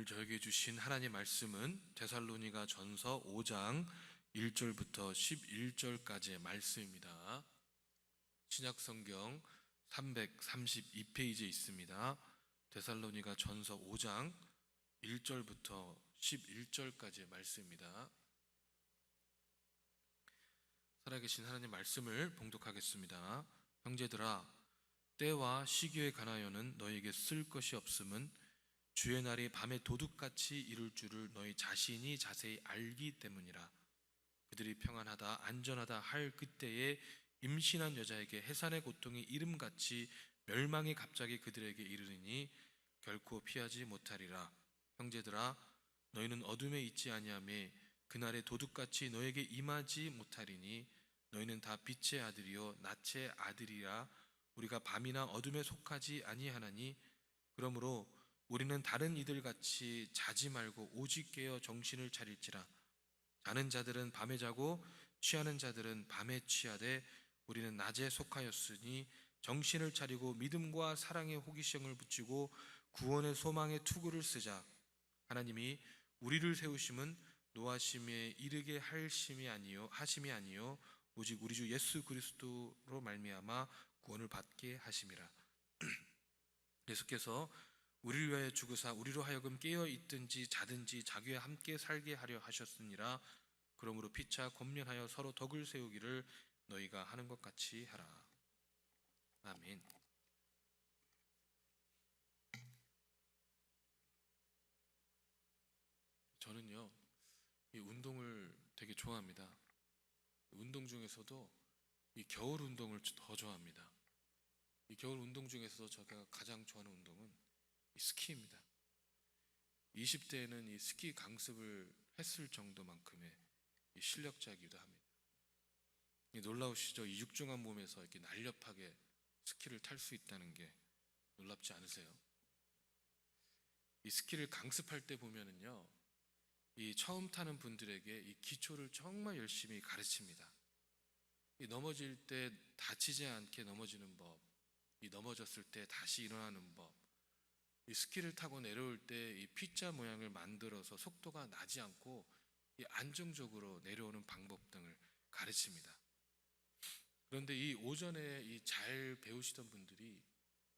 오늘 저에게 주신 하나님의 말씀은 데살로니가 전서 5장 1절부터 11절까지의 말씀입니다. 신약성경 332페이지에 있습니다. 데살로니가 전서 5장 1절부터 11절까지의 말씀입니다. 살아계신 하나님 말씀을 봉독하겠습니다. 형제들아, 때와 시기에 관하여는 너에게 쓸 것이 없음은 주의 날이 밤에 도둑같이 이룰 줄을 너희 자신이 자세히 알기 때문이라. 그들이 평안하다 안전하다 할 그때에 임신한 여자에게 해산의 고통이 이름같이 멸망이 갑자기 그들에게 이르리니 결코 피하지 못하리라. 형제들아, 너희는 어둠에 있지 아니하며 그날에 도둑같이 너에게 임하지 못하리니 너희는 다 빛의 아들이요 낫의 아들이라. 우리가 밤이나 어둠에 속하지 아니하나니 그러므로 우리는 다른 이들같이 자지 말고 오직 깨어 정신을 차릴지라. 자는 자들은 밤에 자고 취하는 자들은 밤에 취하되 우리는 낮에 속하였으니 정신을 차리고 믿음과 사랑의 호기심을 붙이고 구원의 소망의 투구를 쓰자. 하나님이 우리를 세우심은 노하심에 이르게 하심이 아니요 오직 우리 주 예수 그리스도로 말미암아 구원을 받게 하심이라. 예수께서 우리를 위하여 죽으사 우리로 하여금 깨어 있든지 자든지 자기와 함께 살게 하려 하셨으니라. 그러므로 피차 권면하여 서로 덕을 세우기를 너희가 하는 것 같이 하라. 아멘. 저는요, 이 운동을 되게 좋아합니다. 운동 중에서도 이 겨울 운동을 더 좋아합니다. 이 겨울 운동 중에서도 제가 가장 좋아하는 운동은 이 스키입니다. 20대에는 이 스키 강습을 했을 정도만큼의 이 실력자이기도 합니다. 놀라우시죠? 이 육중한 몸에서 이렇게 날렵하게 스키를 탈 수 있다는 게 놀랍지 않으세요? 이 스키를 강습할 때 보면은요, 이 처음 타는 분들에게 이 기초를 정말 열심히 가르칩니다. 이 넘어질 때 다치지 않게 넘어지는 법, 이 넘어졌을 때 다시 일어나는 법, 이 스키를 타고 내려올 때 이 P자 모양을 만들어서 속도가 나지 않고 이 안정적으로 내려오는 방법 등을 가르칩니다. 그런데 이 오전에 이 잘 배우시던 분들이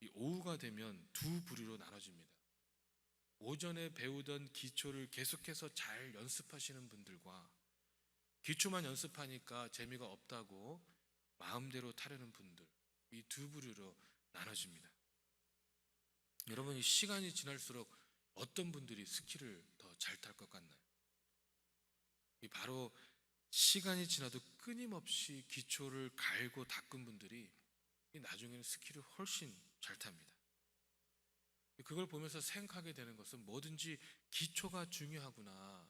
이 오후가 되면 두 부류로 나눠집니다. 오전에 배우던 기초를 계속해서 잘 연습하시는 분들과 기초만 연습하니까 재미가 없다고 마음대로 타려는 분들, 이 두 부류로 나눠집니다. 여러분, 이 시간이 지날수록 어떤 분들이 스키를 더 잘 탈 것 같나요? 바로 시간이 지나도 끊임없이 기초를 갈고 닦은 분들이 나중에는 스키를 훨씬 잘 탑니다. 그걸 보면서 생각하게 되는 것은 뭐든지 기초가 중요하구나.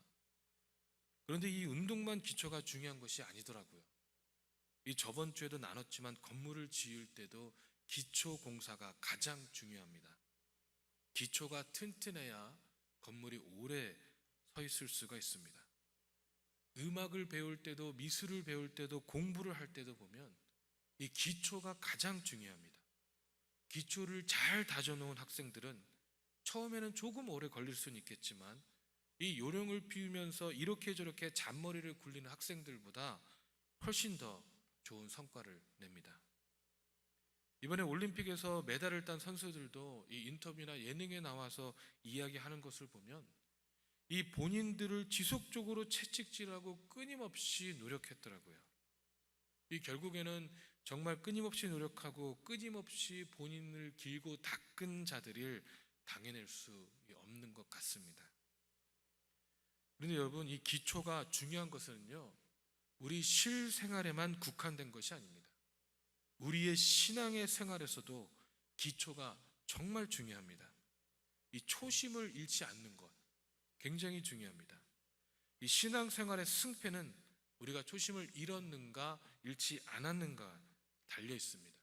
그런데 이 운동만 기초가 중요한 것이 아니더라고요. 이 저번 주에도 나눴지만 건물을 지을 때도 기초 공사가 가장 중요합니다. 기초가 튼튼해야 건물이 오래 서 있을 수가 있습니다. 음악을 배울 때도 미술을 배울 때도 공부를 할 때도 보면 이 기초가 가장 중요합니다. 기초를 잘 다져놓은 학생들은 처음에는 조금 오래 걸릴 수는 있겠지만 이 요령을 피우면서 이렇게 저렇게 잔머리를 굴리는 학생들보다 훨씬 더 좋은 성과를 냅니다. 이번에 올림픽에서 메달을 딴 선수들도 이 인터뷰나 예능에 나와서 이야기하는 것을 보면 이 본인들을 지속적으로 채찍질하고 끊임없이 노력했더라고요. 이 결국에는 정말 끊임없이 노력하고 끊임없이 본인을 길고 닦은 자들을 당해낼 수 없는 것 같습니다. 그런데 여러분, 이 기초가 중요한 것은요, 우리 실생활에만 국한된 것이 아닙니다. 우리의 신앙의 생활에서도 기초가 정말 중요합니다. 이 초심을 잃지 않는 것 굉장히 중요합니다. 이 신앙생활의 승패는 우리가 초심을 잃었는가 잃지 않았는가 달려 있습니다.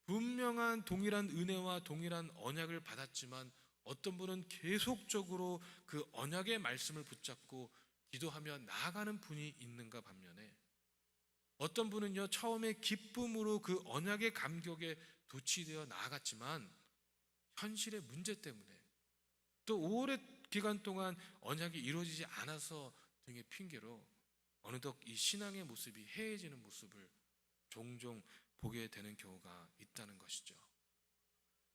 분명한 동일한 은혜와 동일한 언약을 받았지만 어떤 분은 계속적으로 그 언약의 말씀을 붙잡고 기도하며 나아가는 분이 있는가 반면에 어떤 분은요, 처음에 기쁨으로 그 언약의 감격에 도취되어 나아갔지만 현실의 문제 때문에 또 오래 기간 동안 언약이 이루어지지 않아서 등의 핑계로 어느덧 이 신앙의 모습이 해해지는 모습을 종종 보게 되는 경우가 있다는 것이죠.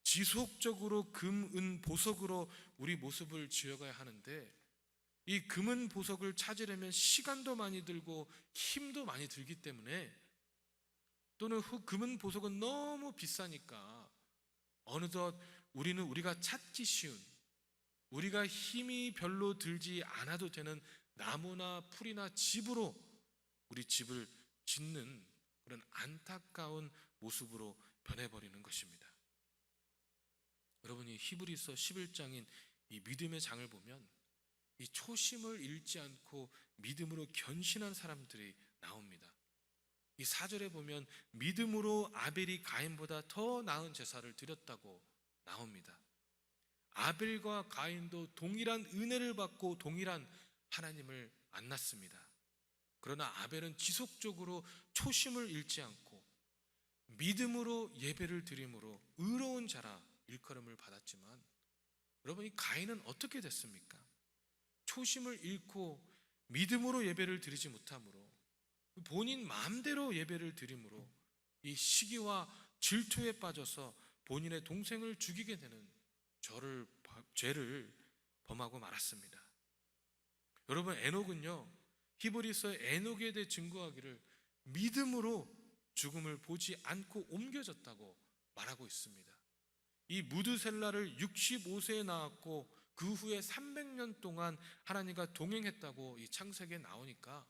지속적으로 금, 은, 보석으로 우리 모습을 지어가야 하는데 이 금은 보석을 찾으려면 시간도 많이 들고 힘도 많이 들기 때문에 또는 금은 보석은 너무 비싸니까 어느덧 우리는 우리가 찾기 쉬운, 우리가 힘이 별로 들지 않아도 되는 나무나 풀이나 집으로 우리 집을 짓는 그런 안타까운 모습으로 변해버리는 것입니다. 여러분이 히브리서 11장인 이 믿음의 장을 보면 이 초심을 잃지 않고 믿음으로 견신한 사람들이 나옵니다. 이 4절에 보면 믿음으로 아벨이 가인보다 더 나은 제사를 드렸다고 나옵니다. 아벨과 가인도 동일한 은혜를 받고 동일한 하나님을 만났습니다. 그러나 아벨은 지속적으로 초심을 잃지 않고 믿음으로 예배를 드림으로 의로운 자라 일컬음을 받았지만 여러분, 이 가인은 어떻게 됐습니까? 초심을 잃고 믿음으로 예배를 드리지 못함으로 본인 마음대로 예배를 드림으로 이 시기와 질투에 빠져서 본인의 동생을 죽이게 되는 죄를 범하고 말았습니다. 여러분, 에녹은요, 히브리서의 에녹에 대해 증거하기를 믿음으로 죽음을 보지 않고 옮겨졌다고 말하고 있습니다. 이 무드셀라를 65세에 낳았고 그 후에 300년 동안 하나님과 동행했다고 이 창세기에 나오니까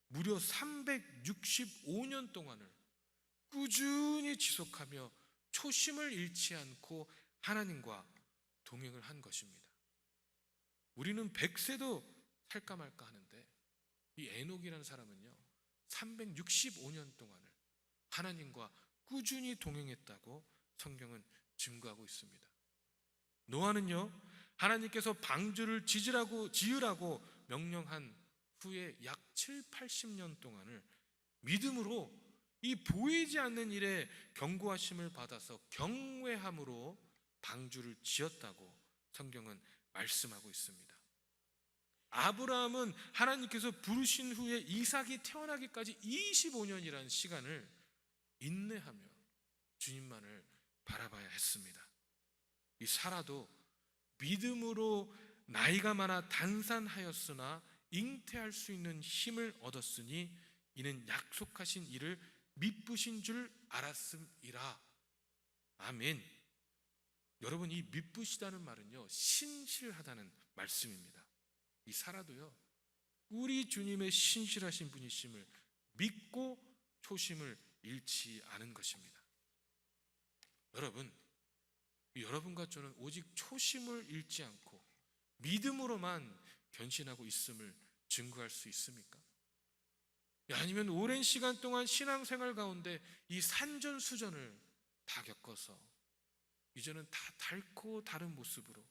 무려 365년 동안을 꾸준히 지속하며 초심을 잃지 않고 하나님과 동행을 한 것입니다. 우리는 100세도 살까 말까 하는데 이 에녹이라는 사람은요 365년 동안을 하나님과 꾸준히 동행했다고 성경은 증거하고 있습니다. 노아는요 하나님께서 방주를 지으라고 명령한 후에 약 7, 80년 동안을 믿음으로 이 보이지 않는 일에 경고하심을 받아서 경외함으로 방주를 지었다고 성경은 말씀하고 있습니다. 아브라함은 하나님께서 부르신 후에 이삭이 태어나기까지 25년이라는 시간을 인내하며 주님만을 바라봐야 했습니다. 이 사라도 믿음으로 나이가 많아 단산하였으나 잉태할 수 있는 힘을 얻었으니 이는 약속하신 일을 미쁘신 줄 알았음이라. 아멘. 여러분, 이 미쁘시다는 말은요 신실하다는 말씀입니다. 이 사라도요 우리 주님의 신실하신 분이심을 믿고 초심을 잃지 않은 것입니다. 여러분, 여러분과 저는 오직 초심을 잃지 않고 믿음으로만 견신하고 있음을 증거할 수 있습니까? 아니면 오랜 시간 동안 신앙생활 가운데 이 산전수전을 다 겪어서 이제는 다 닳고 다른 모습으로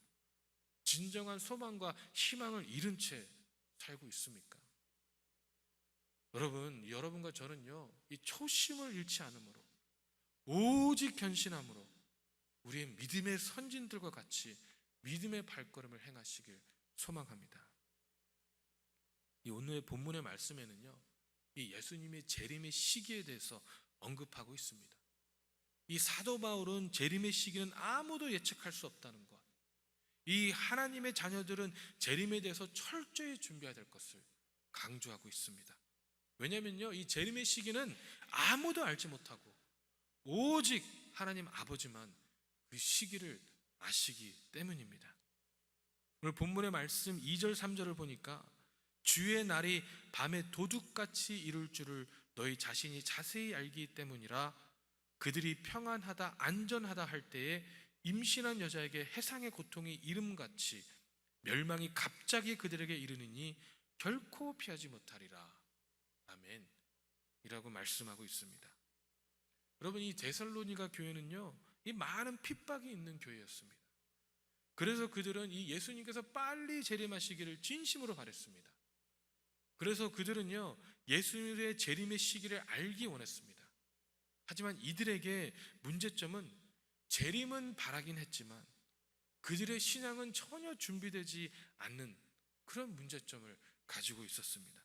진정한 소망과 희망을 잃은 채 살고 있습니까? 여러분, 여러분과 저는요 이 초심을 잃지 않으므로 오직 견신함으로 우리의 믿음의 선진들과 같이 믿음의 발걸음을 행하시길 소망합니다. 이 오늘의 본문의 말씀에는요 이 예수님의 재림의 시기에 대해서 언급하고 있습니다. 이 사도 바울은 재림의 시기는 아무도 예측할 수 없다는 것, 이 하나님의 자녀들은 재림에 대해서 철저히 준비해야 될 것을 강조하고 있습니다. 왜냐하면요 이 재림의 시기는 아무도 알지 못하고 오직 하나님 아버지만 그 시기를 아시기 때문입니다. 오늘 본문의 말씀 2절 3절을 보니까 주의 날이 밤에 도둑같이 이룰 줄을 너희 자신이 자세히 알기 때문이라. 그들이 평안하다 안전하다 할 때에 임신한 여자에게 해상의 고통이 이름같이 멸망이 갑자기 그들에게 이르느니 결코 피하지 못하리라. 아멘 이라고 말씀하고 있습니다. 여러분, 이 데살로니가 교회는요 이 많은 핍박이 있는 교회였습니다. 그래서 그들은 이 예수님께서 빨리 재림하시기를 진심으로 바랬습니다. 그래서 그들은요 예수님의 재림의 시기를 알기 원했습니다. 하지만 이들에게 문제점은 재림은 바라긴 했지만 그들의 신앙은 전혀 준비되지 않는 그런 문제점을 가지고 있었습니다.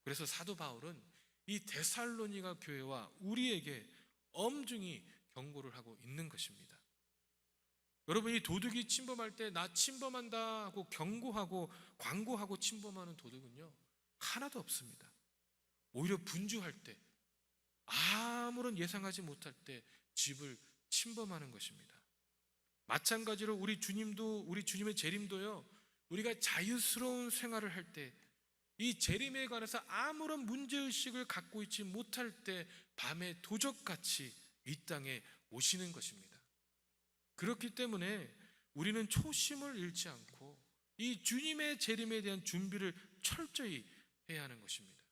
그래서 사도 바울은 이 데살로니가 교회와 우리에게 엄중히 경고를 하고 있는 것입니다. 여러분, 이 도둑이 침범할 때 나 침범한다 하고 경고하고 광고하고 침범하는 도둑은요 하나도 없습니다. 오히려 분주할 때, 아무런 예상하지 못할 때 집을 침범하는 것입니다. 마찬가지로 우리 주님의 재림도요, 우리가 자유스러운 생활을 할 때, 이 재림에 관해서 아무런 문제의식을 갖고 있지 못할 때 밤에 도적같이 이 땅에 오시는 것입니다. 그렇기 때문에 우리는 초심을 잃지 않고 이 주님의 재림에 대한 준비를 철저히 해야 하는 것입니다.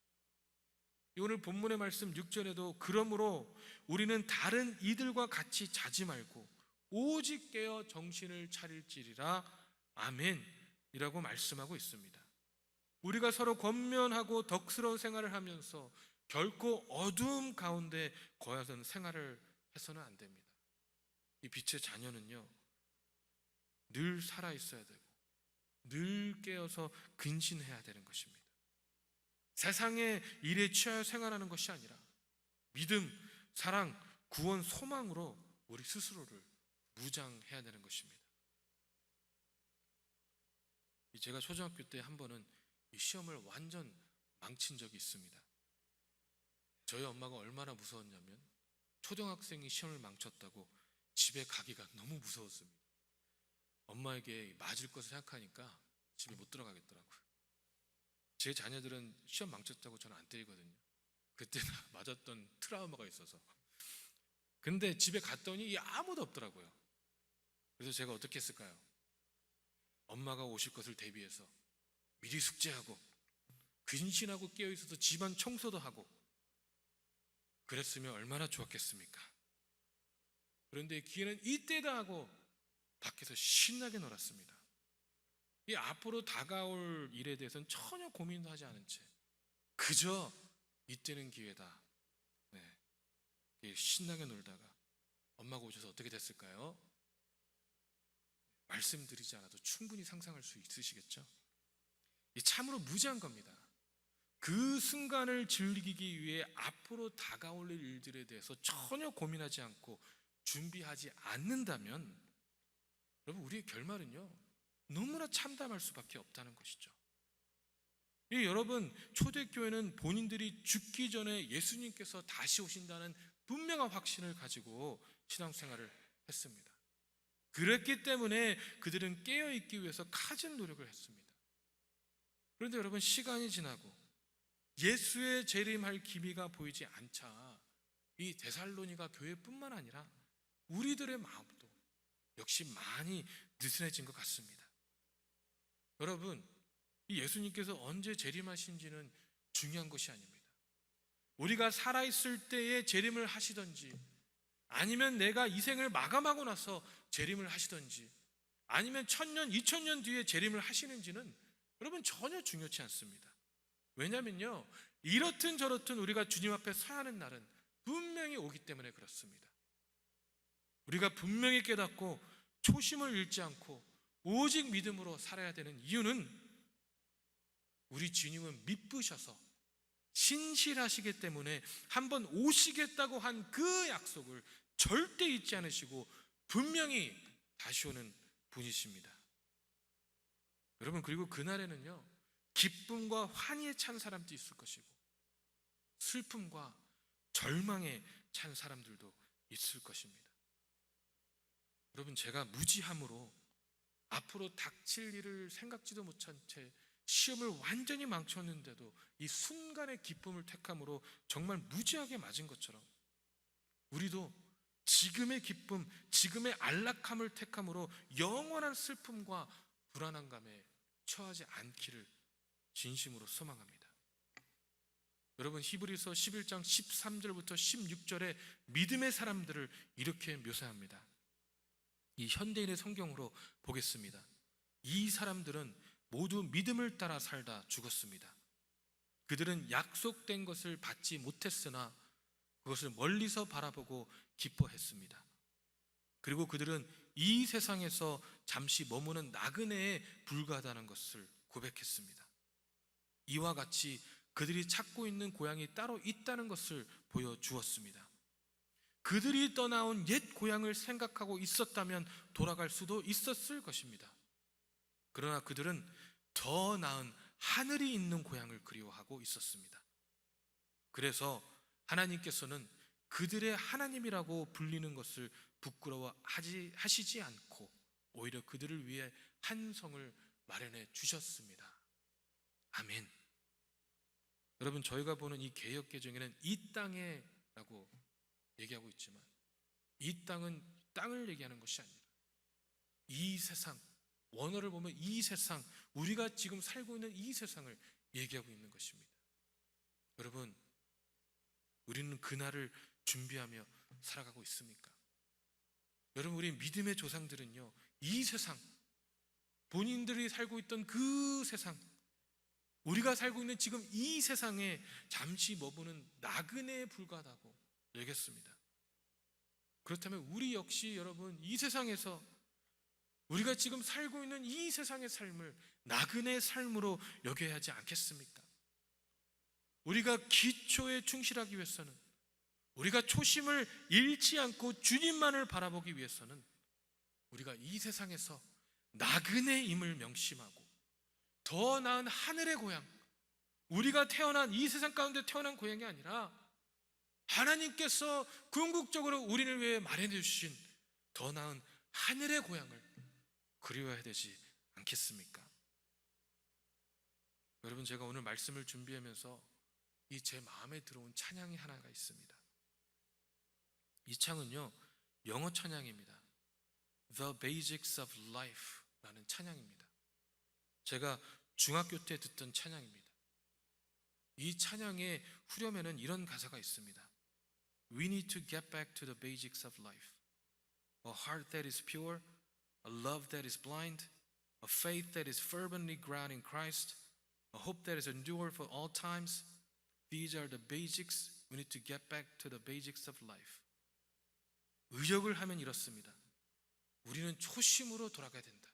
오늘 본문의 말씀 6절에도 그러므로 우리는 다른 이들과 같이 자지 말고 오직 깨어 정신을 차릴지리라 아멘이라고 말씀하고 있습니다. 우리가 서로 권면하고 덕스러운 생활을 하면서 결코 어두움 가운데 거하는 생활을 해서는 안 됩니다. 이 빛의 자녀는요 늘 살아있어야 되고 늘 깨어서 근신해야 되는 것입니다. 세상의 일에 취하여 생활하는 것이 아니라 믿음, 사랑, 구원, 소망으로 우리 스스로를 무장해야 되는 것입니다. 제가 초등학교 때 한 번은 이 시험을 완전 망친 적이 있습니다. 저희 엄마가 얼마나 무서웠냐면 초등학생이 시험을 망쳤다고 집에 가기가 너무 무서웠습니다. 엄마에게 맞을 것을 생각하니까 집에 못 들어가겠더라고요. 제 자녀들은 시험 망쳤다고 저는 안 때리거든요. 그때는 맞았던 트라우마가 있어서. 근데 집에 갔더니 아무도 없더라고요. 그래서 제가 어떻게 했을까요? 엄마가 오실 것을 대비해서 미리 숙제하고 근신하고 깨어있어서 집안 청소도 하고 그랬으면 얼마나 좋았겠습니까? 그런데 기회는 이때다 하고 밖에서 신나게 놀았습니다. 이 앞으로 다가올 일에 대해서는 전혀 고민도 하지 않은 채 그저 이때는 기회다. 신나게 놀다가 엄마가 오셔서 어떻게 됐을까요? 말씀드리지 않아도 충분히 상상할 수 있으시겠죠? 참으로 무지한 겁니다. 그 순간을 즐기기 위해 앞으로 다가올 일들에 대해서 전혀 고민하지 않고 준비하지 않는다면 여러분 우리의 결말은요 너무나 참담할 수밖에 없다는 것이죠. 여러분 초대교회는 본인들이 죽기 전에 예수님께서 다시 오신다는 분명한 확신을 가지고 신앙생활을 했습니다. 그랬기 때문에 그들은 깨어있기 위해서 갖은 노력을 했습니다. 그런데 여러분 시간이 지나고 예수의 재림할 기미가 보이지 않자 이 데살로니가 교회뿐만 아니라 우리들의 마음도 역시 많이 느슨해진 것 같습니다. 여러분 이 예수님께서 언제 재림하신지는 중요한 것이 아닙니다. 우리가 살아있을 때에 재림을 하시든지 아니면 내가 이 생을 마감하고 나서 재림을 하시든지 아니면 1000년, 2000년 뒤에 재림을 하시는지는 여러분 전혀 중요치 않습니다. 왜냐면요 이렇든 저렇든 우리가 주님 앞에 서야 하는 날은 분명히 오기 때문에 그렇습니다. 우리가 분명히 깨닫고 초심을 잃지 않고 오직 믿음으로 살아야 되는 이유는 우리 주님은 미쁘셔서 신실하시기 때문에 한번 오시겠다고 한 그 약속을 절대 잊지 않으시고 분명히 다시 오는 분이십니다. 여러분 그리고 그날에는요 기쁨과 환희에 찬 사람도 있을 것이고 슬픔과 절망에 찬 사람들도 있을 것입니다. 여러분 제가 무지함으로 앞으로 닥칠 일을 생각지도 못한 채 시험을 완전히 망쳤는데도 이 순간의 기쁨을 택함으로 정말 무지하게 맞은 것처럼 우리도 지금의 기쁨, 지금의 안락함을 택함으로 영원한 슬픔과 불안한 감에 처하지 않기를 진심으로 소망합니다. 여러분 히브리서 11장 13절부터 16절에 믿음의 사람들을 이렇게 묘사합니다. 이 현대인의 성경으로 보겠습니다. 이 사람들은 모두 믿음을 따라 살다 죽었습니다. 그들은 약속된 것을 받지 못했으나 그것을 멀리서 바라보고 기뻐했습니다. 그리고 그들은 이 세상에서 잠시 머무는 나그네에 불과하다는 것을 고백했습니다. 이와 같이 그들이 찾고 있는 고향이 따로 있다는 것을 보여주었습니다. 그들이 떠나온 옛 고향을 생각하고 있었다면 돌아갈 수도 있었을 것입니다. 그러나 그들은 더 나은 하늘이 있는 고향을 그리워하고 있었습니다. 그래서 하나님께서는 그들의 하나님이라고 불리는 것을 부끄러워하시지 않고 오히려 그들을 위해 한 성을 마련해 주셨습니다. 아멘. 여러분, 저희가 보는 이 개역개정에는 이 땅에라고 얘기하고 있지만 이 땅은 땅을 얘기하는 것이 아니라 이 세상, 원어를 보면 이 세상, 우리가 지금 살고 있는 이 세상을 얘기하고 있는 것입니다. 여러분, 우리는 그날을 준비하며 살아가고 있습니까? 여러분, 우리 믿음의 조상들은요, 이 세상, 본인들이 살고 있던 그 세상, 우리가 살고 있는 지금 이 세상에 잠시 머무는 나그네에 불과하다고 얘기했습니다. 그렇다면 우리 역시 여러분, 이 세상에서 우리가 지금 살고 있는 이 세상의 삶을 나그네의 삶으로 여겨야 하지 않겠습니까? 우리가 기초에 충실하기 위해서는, 우리가 초심을 잃지 않고 주님만을 바라보기 위해서는 우리가 이 세상에서 나그네임을 명심하고 더 나은 하늘의 고향, 우리가 태어난 이 세상 가운데 태어난 고향이 아니라 하나님께서 궁극적으로 우리를 위해 마련해 주신 더 나은 하늘의 고향을 그리워야 되지 않겠습니까? 여러분, 제가 오늘 말씀을 준비하면서 이 제 마음에 들어온 찬양이 하나가 있습니다. 이 찬은요, 영어 찬양입니다. The Basics of Life 라는 찬양입니다. 제가 중학교 때 듣던 찬양입니다. 이 찬양의 후렴에는 이런 가사가 있습니다. We need to get back to the basics of life. A heart that is pure, a love that is blind, a faith that is fervently grounded in Christ, a hope that is endured for all times. These are the basics. We need to get back to the basics of life. 의역을 하면 이렇습니다. 우리는 초심으로 돌아가야 된다.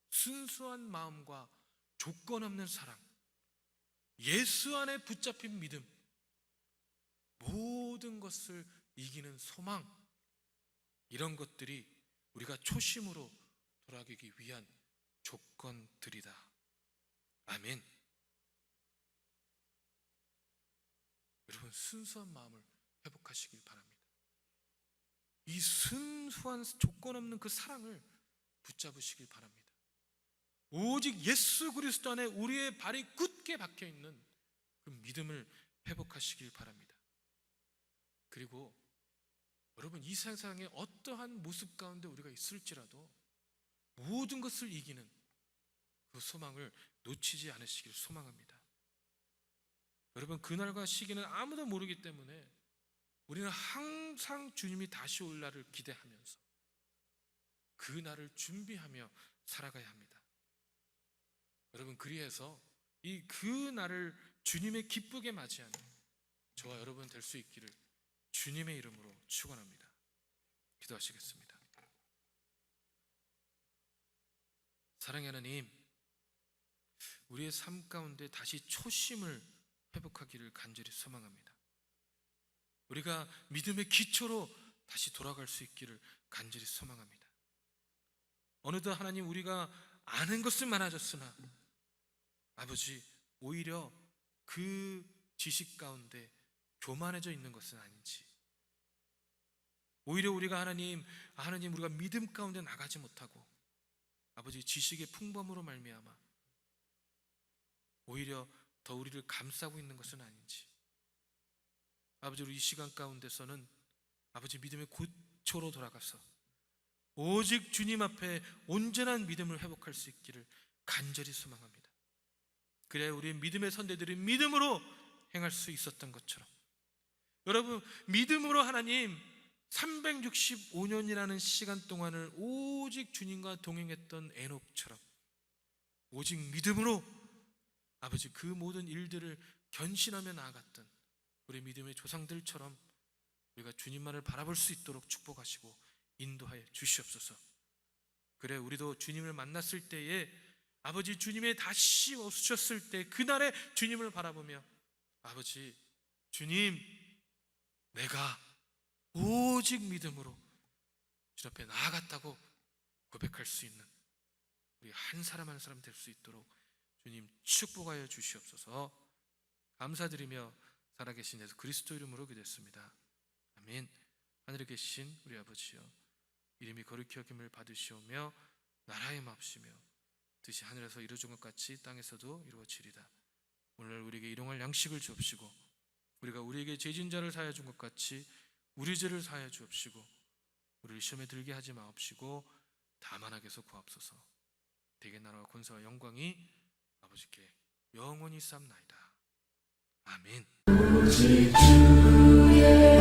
순수한 마음과 조건 없는 사랑, 예수 안에 붙잡힌 믿음, 모든 것을 이기는 소망, 이런 것들이 우리가 초심으로 돌아가기 위한 조건들이다. 아멘. 여러분, 순수한 마음을 회복하시길 바랍니다. 이 순수한 조건 없는 그 사랑을 붙잡으시길 바랍니다. 오직 예수 그리스도 안에 우리의 발이 굳게 박혀 있는 그 믿음을 회복하시길 바랍니다. 그리고 여러분, 이 세상에 어떠한 모습 가운데 우리가 있을지라도 모든 것을 이기는 그 소망을 놓치지 않으시길 소망합니다. 여러분, 그날과 시기는 아무도 모르기 때문에 우리는 항상 주님이 다시 올 날을 기대하면서 그 날을 준비하며 살아가야 합니다. 여러분, 그리해서 이 그 날을 주님의 기쁘게 맞이하는 저와 여러분 될 수 있기를 주님의 이름으로 축원합니다. 기도하시겠습니다. 사랑의 하나님, 우리의 삶 가운데 다시 초심을 회복하기를 간절히 소망합니다. 우리가 믿음의 기초로 다시 돌아갈 수 있기를 간절히 소망합니다. 어느덧 하나님, 우리가 아는 것은 많아졌으나 아버지, 오히려 그 지식 가운데 교만해져 있는 것은 아닌지, 오히려 우리가 하나님 우리가 믿음 가운데 나가지 못하고 아버지 지식의 풍범으로 말미암아 오히려 더 우리를 감싸고 있는 것은 아닌지, 아버지, 우리 이 시간 가운데서는 아버지 믿음의 고초로 돌아가서 오직 주님 앞에 온전한 믿음을 회복할 수 있기를 간절히 소망합니다. 그래야 우리 믿음의 선대들이 믿음으로 행할 수 있었던 것처럼, 여러분, 믿음으로 하나님 365년이라는 시간 동안을 오직 주님과 동행했던 에녹처럼 오직 믿음으로 아버지 그 모든 일들을 견신하며 나아갔던 우리 믿음의 조상들처럼 우리가 주님만을 바라볼 수 있도록 축복하시고 인도하여 주시옵소서. 그래 우리도 주님을 만났을 때에 아버지 주님의 다시 오셨을 때 그날에 주님을 바라보며 아버지 주님 내가 오직 믿음으로 주님 앞에 나아갔다고 고백할 수 있는 우리 한 사람 한 사람 될 수 있도록 주님 축복하여 주시옵소서. 감사드리며 살아계신 예수 그리스도 이름으로 기도했습니다. 아멘. 하늘에 계신 우리 아버지여, 이름이 거룩히 여김을 받으시오며 나라의 마옵시며 뜻이 하늘에서 이루어진 것 같이 땅에서도 이루어지리다. 오늘 우리에게 일용할 양식을 주옵시고 우리가 우리에게 죄진 자를 사하여 준 것 같이 우리 죄를 사하여 주옵시고 우리를 시험에 들게 하지 마옵시고 다만 악에서 구하옵소서. 대개 나라와 권세와 영광이 아버지께 영원히 삼나이다. 아멘. 오직 주의